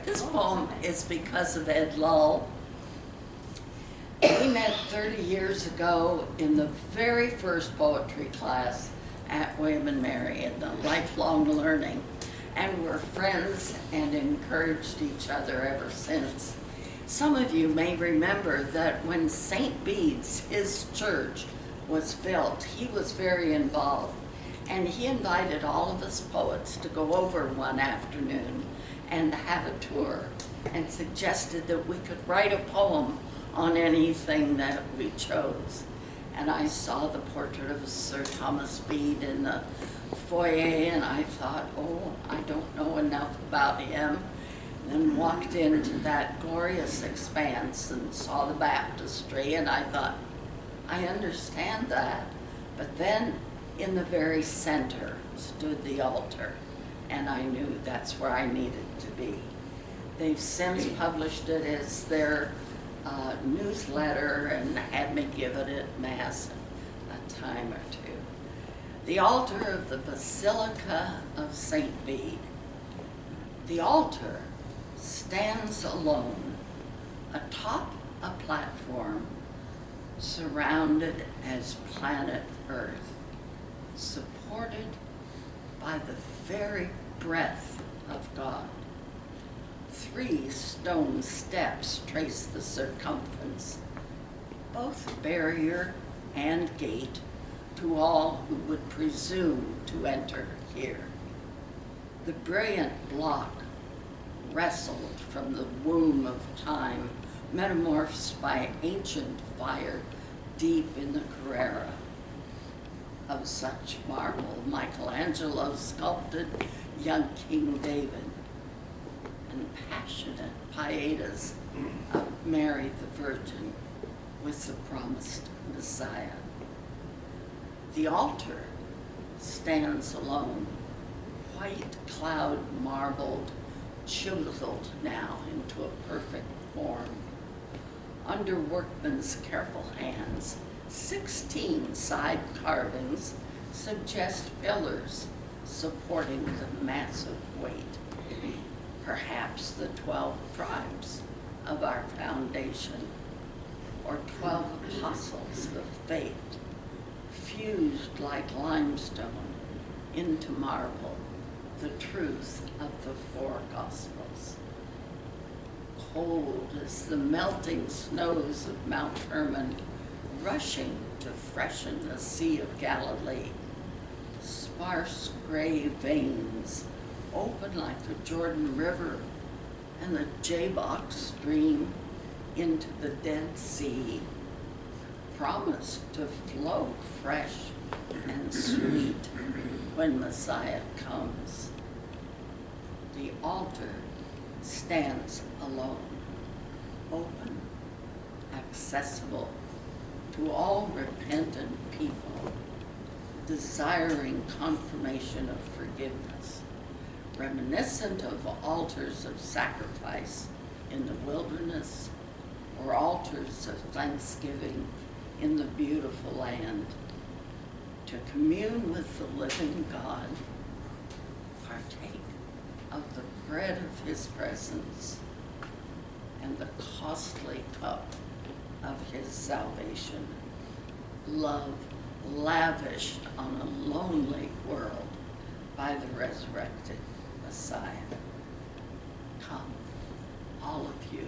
This poem is because of Ed Lull. We met 30 years ago in the very first poetry class at William and Mary in the lifelong learning, and we're friends and encouraged each other ever since. Some of you may remember that when St. Bede's, his church, was built, he was very involved, and he invited all of us poets to go over one afternoon and have a tour, and suggested that we could write a poem on anything that we chose. And I saw the portrait of Sir Thomas Bede in the foyer, and I thought, oh, I don't know enough about him. And then walked into that glorious expanse and saw the baptistry, and I thought, I understand that. But then in the very center stood the altar, and I knew that's where I needed to be. They've since published it as their newsletter and had me give it at Mass a time or two. The altar of the Basilica of St. Bede. The altar stands alone atop a platform surrounded as planet Earth, supported by the very breath of God. 3 stone steps trace the circumference, both barrier and gate to all who would presume to enter here. The brilliant block, wrestled from the womb of time, metamorphosed by ancient fire deep in the Carrara. Of such marble, Michelangelo sculpted young King David, and passionate pietas of Mary the Virgin with the promised Messiah. The altar stands alone, white cloud marbled, chiseled now into a perfect form. Under workmen's careful hands, 16 side carvings suggest pillars supporting the massive weight. Perhaps the 12 tribes of our foundation, or 12 apostles of faith, fused like limestone into marble, the truth of the 4 Gospels. Cold as the melting snows of Mount Hermon, rushing to freshen the Sea of Galilee, sparse gray veins open like the Jordan River and the Jabbok stream into the Dead Sea, promised to flow fresh and sweet when Messiah comes. The altar stands alone, open, accessible to all repentant people, desiring confirmation of forgiveness, reminiscent of altars of sacrifice in the wilderness or altars of thanksgiving in the beautiful land. To commune with the living God, partake of the bread of his presence and the costly cup of his salvation, love lavished on a lonely world by the resurrected Messiah. Come, all of you,